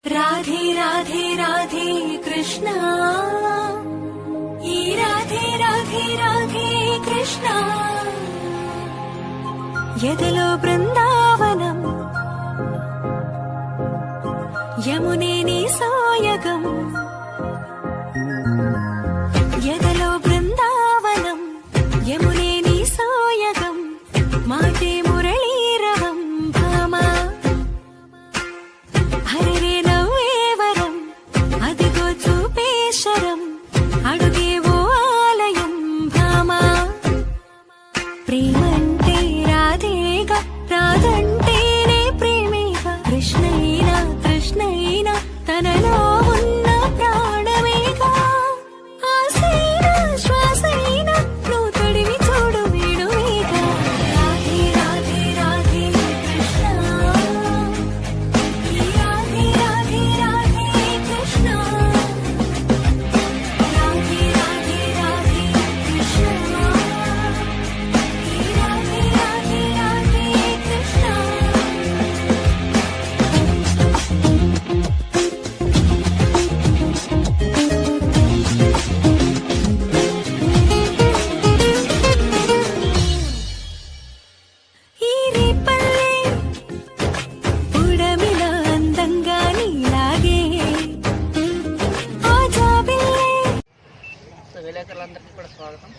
राधे राधे राधे कृष्ण ई राधे राधे राधे कृष्ण यदलो बृंदावनम यमुने नी सोयगम यदलो बृंदावनम यमुने नी सोयगम माटे मुरलीरवम भामा हरे చూపేశరం అడుగేవో ఆలయం భామా ప్రేమంటే రాధేగా రాధంటేనే ప్రేమేగా కృష్ణైనా కృష్ణైనా తనలో ఉన్న ప్రాణమేగా ఆసైనా శ్వాసైనా నువ్వు తొడివి చూడు వేడువేగా రాధే రాధే రాధే కృష్ణ ఈ రాధే రాధే రాధే కృష్ణ విలేకరులందరికీ కూడా స్వాగతం.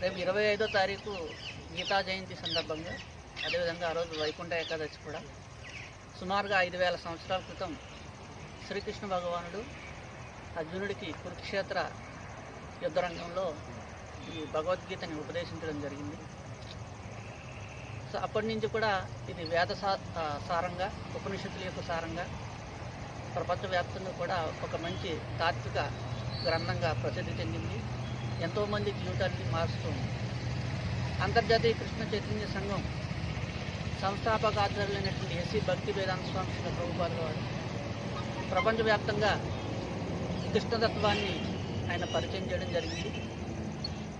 రేపు 25వ తారీఖు గీతా జయంతి సందర్భంగా, అదేవిధంగా ఆ రోజు వైకుంఠ ఏకాదశి కూడా, సుమారుగా 5000 సంవత్సరాల క్రితం శ్రీకృష్ణ భగవానుడు అర్జునుడికి కురుక్షేత్ర యుద్ధరంగంలో ఈ భగవద్గీతని ఉపదేశించడం జరిగింది. సో అప్పటి నుంచి కూడా ఇది వేద సారంగా, ఉపనిషత్తుల యొక్క సారంగా ప్రపంచవ్యాప్తంగా కూడా ఒక మంచి తాత్విక గ్రంథంగా ప్రసిద్ధి చెందింది. ఎంతోమంది జీవితాన్ని మారుస్తుంది. అంతర్జాతీయ కృష్ణ చైతన్య సంఘం సంస్థాపక ఆచార్యులైనటువంటి ఎస్సీ భక్తి వేదాంత స్వామి శ్రీ ప్రభుపాదుల వారు ప్రపంచవ్యాప్తంగా కృష్ణతత్వాన్ని ఆయన పరిచయం చేయడం జరిగింది.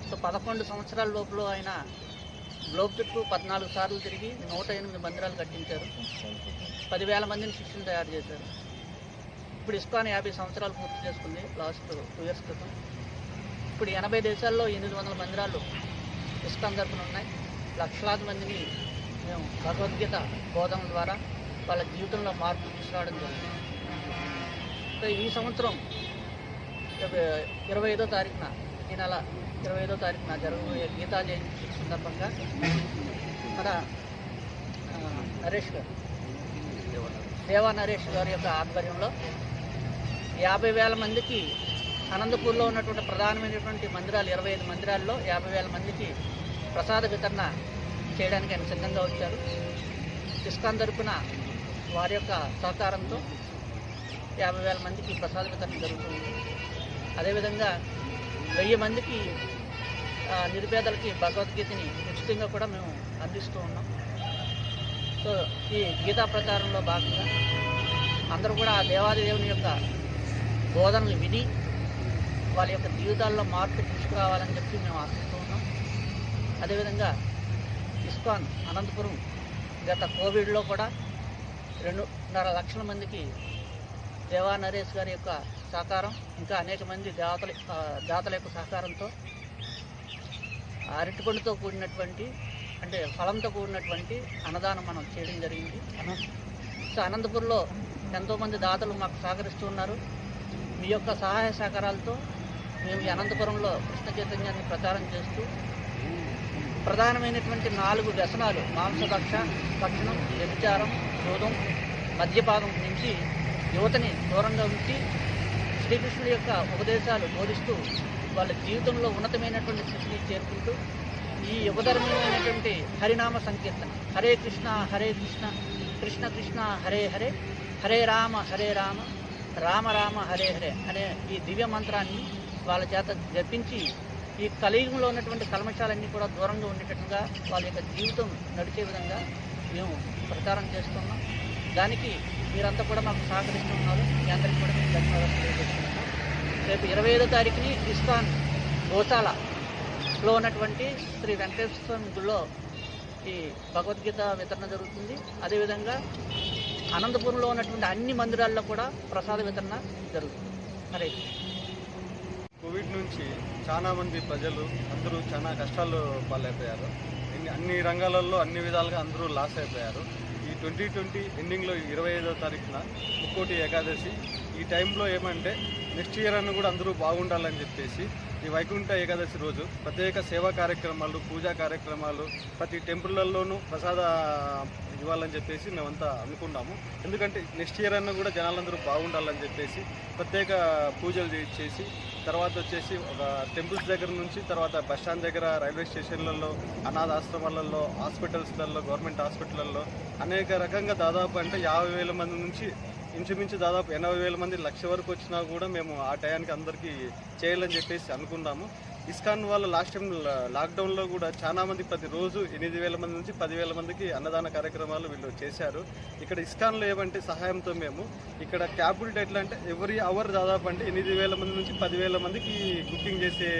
సో 11 సంవత్సరాల లోపల ఆయన గ్లోబ్ చుట్టూ 14 సార్లు తిరిగి 108 మందిరాలు కట్టించారు. 10,000 మందిని శిష్యులు తయారు చేశారు. ఇప్పుడు ఇస్కాన్ 50 సంవత్సరాలు పూర్తి చేసుకుంది లాస్ట్ 2 ఇయర్స్ క్రితం. ఇప్పుడు 80 దేశాల్లో 800 మందిరాలు ఇస్కాన్ తరపున ఉన్నాయి. లక్షలాది మందిని మేము భగవద్గీత బోధన ద్వారా వాళ్ళ జీవితంలో మార్పు తీసుకురావడం జరిగింది. సో ఈ సంవత్సరం 25వ తారీఖున, ఈ నెల 25వ తారీఖున జరగబోయే గీతా జయంతి సందర్భంగా మన నరేష్ గారు, దేవా నరేష్ గారి యొక్క ఆధ్వర్యంలో 50,000 మందికి అనంతపూర్లో ఉన్నటువంటి ప్రధానమైనటువంటి మందిరాలు 25 మందిరాల్లో 50,000 మందికి ప్రసాద వితరణ చేయడానికి ఆయన సిద్ధంగా వచ్చారు. ఇస్కాన్ తరపున వారి యొక్క సహకారంతో 50,000 మందికి ప్రసాద వితరణ జరుగుతుంది. అదేవిధంగా 1000 మందికి నిరుపేదలకి భగవద్గీతని ఉచితంగా కూడా మేము అందిస్తూ ఉన్నాం. సో ఈ గీతా ప్రచారంలో భాగంగా అందరూ కూడా ఆ దేవాది దేవుని యొక్క బోధనలు విని వాళ్ళ యొక్క జీవితాల్లో మార్పు తీసుకురావాలని చెప్పి మేము ఆశిస్తూ ఉన్నాం. అదేవిధంగా ఇస్కాన్ అనంతపురం గత కోవిడ్లో కూడా 2.5 లక్షల మందికి దేవా నరేష్ గారి యొక్క సహకారం, ఇంకా అనేక మంది దాతల యొక్క సహకారంతో అరటిపండుతో కూడినటువంటి, అంటే ఫలంతో కూడినటువంటి అన్నదానం మనం చేయడం జరిగింది. సో అనంతపురంలో ఎంతోమంది దాతలు మాకు సహకరిస్తూ ఉన్నారు. మీ యొక్క సహాయ సహకారాలతో మేము ఈ అనంతపురంలో కృష్ణ చైతన్యాన్ని ప్రచారం చేస్తూ ప్రధానమైనటువంటి 4 వ్యసనాలు, భక్షణం, వ్యభిచారం, జూదం, మద్యపానం నుంచి యువతని దూరంగా ఉంచి శ్రీకృష్ణుడి యొక్క ఉపదేశాలు బోధిస్తూ వాళ్ళ జీవితంలో ఉన్నతమైనటువంటి స్థితిని చేరుకుంటూ ఈ యుగధర్మమైనటువంటి హరినామ సంకీర్తన, హరే కృష్ణ కృష్ణ కృష్ణ హరే హరే, హరే రామ రామ రామ హరే హరే అనే ఈ దివ్య మంత్రాన్ని వాళ్ళ చేత జపించి ఈ కలియుగంలో ఉన్నటువంటి కల్మషాలన్నీ కూడా దూరంగా ఉండేటట్టుగా వాళ్ళ యొక్క జీవితం నడిచే విధంగా మేము ప్రచారం చేస్తున్నాం. దానికి మీరంతా కూడా మాకు సహకరిస్తున్నారు. మీ అందరికీ కూడా మేము ధన్యవాదాలు తెలియజేస్తున్నాం. రేపు 25వ తారీఖుని ఇస్కాన్ గోశాలలో ఉన్నటువంటి శ్రీ వెంకటేశ్వర స్వామి గుడిలో ఈ భగవద్గీత వితరణ జరుగుతుంది. అదేవిధంగా అనంతపురంలో ఉన్నటువంటి అన్ని మందిరాల్లో కూడా ప్రసాద వితరణ జరుగుతుంది. హరే కృష్ణ. కోవిడ్ నుంచి చాలా మంది ప్రజలు అందరూ చాలా కష్టాలు పాలైపోయారు. అన్ని రంగాలలో అన్ని విధాలుగా అందరూ లాస్ అయిపోయారు. ఈ 2020 ఎండింగ్లో 25వ తారీఖున ముక్కోటి ఏకాదశి. ఈ టైంలో ఏమంటే నెక్స్ట్ ఇయర్ అన్న కూడా అందరూ బాగుండాలని చెప్పేసి ఈ వైకుంఠ ఏకాదశి రోజు ప్రత్యేక సేవా కార్యక్రమాలు, పూజా కార్యక్రమాలు ప్రతి టెంపుల్లలోనూ ప్రసాద ఇవ్వాలని చెప్పేసి మేమంతా అనుకున్నాము. ఎందుకంటే నెక్స్ట్ ఇయర్ అన్న కూడా జనాలందరూ బాగుండాలని చెప్పేసి ప్రత్యేక పూజలు చేసి తర్వాత వచ్చేసి ఒక టెంపుల్స్ దగ్గర నుంచి తర్వాత బస్ స్టాండ్ దగ్గర, రైల్వే స్టేషన్లలో, అనాథ ఆశ్రమాలలో, హాస్పిటల్స్లలో, గవర్నమెంట్ హాస్పిటల్లో అనేక రకంగా దాదాపు అంటే 50,000 మంది నుంచి ఇంచుమించు దాదాపు 80,000 మంది, 1,00,000 వరకు వచ్చినా కూడా మేము ఆ టయానికి అందరికీ చేయాలని చెప్పేసి అనుకున్నాము. ఇస్కాన్ వాళ్ళు లాస్ట్ టైం లాక్డౌన్లో కూడా చాలా మంది ప్రతిరోజు 8,000 మంది నుంచి 10,000 మందికి అన్నదాన కార్యక్రమాలు వీళ్ళు చేశారు. ఇక్కడ ఇస్కాన్లో ఏమంటే సహాయంతో మేము ఇక్కడ క్యాబిలిటీ ఎట్లా అంటే ఎవ్రీ అవర్ దాదాపు అంటే 8,000 మంది నుంచి 10,000 మందికి బుకింగ్ చేసే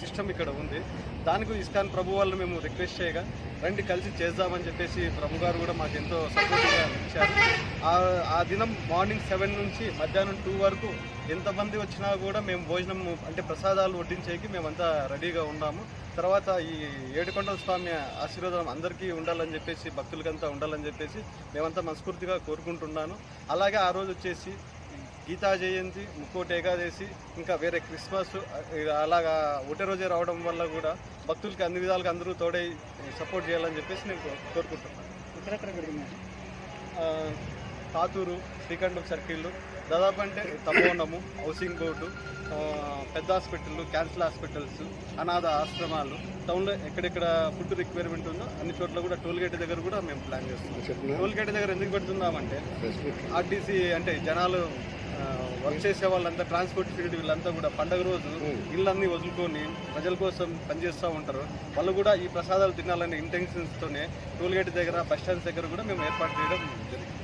సిస్టమ్ ఇక్కడ ఉంది. దానికి ఇస్కాన్ ప్రభు వాళ్ళు మేము రిక్వెస్ట్ చేయగా రండి కలిసి చేద్దామని చెప్పేసి ప్రభు గారు కూడా మాకు ఎంతో సపోర్ట్గా ఇచ్చారు. ఆ దినం మార్నింగ్ 7 నుంచి మధ్యాహ్నం 2 వరకు ఎంతమంది వచ్చినా కూడా మేము భోజనం అంటే ప్రసాదాలు వడ్డించేకి మేమంతా రెడీగా ఉన్నాము. తర్వాత ఈ ఏడుకొండల స్వామి ఆశీర్వాదం అందరికీ ఉండాలని చెప్పేసి, భక్తులకంతా ఉండాలని చెప్పేసి మేమంతా మనస్ఫూర్తిగా కోరుకుంటున్నాను. అలాగే ఆ రోజు వచ్చేసి గీతా జయంతి, ముక్కోటి ఏకాదశి, ఇంకా వేరే క్రిస్మస్ అలాగా ఒకటే రోజే రావడం వల్ల కూడా భక్తులకి అన్ని విధాలుగా అందరూ తోడై సపోర్ట్ చేయాలని చెప్పేసి నేను కోరుకుంటున్నాను. తాతూరు, శ్రీకంఠం సర్కిళ్ళు దాదాపు అంటే తపోవనము, హౌసింగ్ బోర్డు, పెద్ద హాస్పిటళ్ళు, క్యాన్సర్ హాస్పిటల్స్, అనాథ ఆశ్రమాలు, టౌన్లో ఎక్కడెక్కడ ఫుడ్ రిక్వైర్మెంట్ ఉందో అన్ని చోట్ల కూడా టోల్ గేట్ దగ్గర కూడా మేము ప్లాన్ చేస్తున్నాం. టోల్ గేట్ దగ్గర ఎందుకు పెడుతున్నామంటే ఆర్టీసీ అంటే జనాలు వర్క్ చేసే వాళ్ళంతా, ట్రాన్స్పోర్ట్ ఫీల్డ్ వీళ్ళంతా కూడా పండుగ రోజు ఇళ్ళన్నీ వదులుకొని ప్రజల కోసం పనిచేస్తూ ఉంటారు. వాళ్ళు కూడా ఈ ప్రసాదాలు తినాలనే ఇంటెన్షన్స్తోనే టోల్ గేట్ దగ్గర, బస్ స్టాండ్స్ దగ్గర కూడా మేము ఏర్పాటు చేయడం జరిగింది.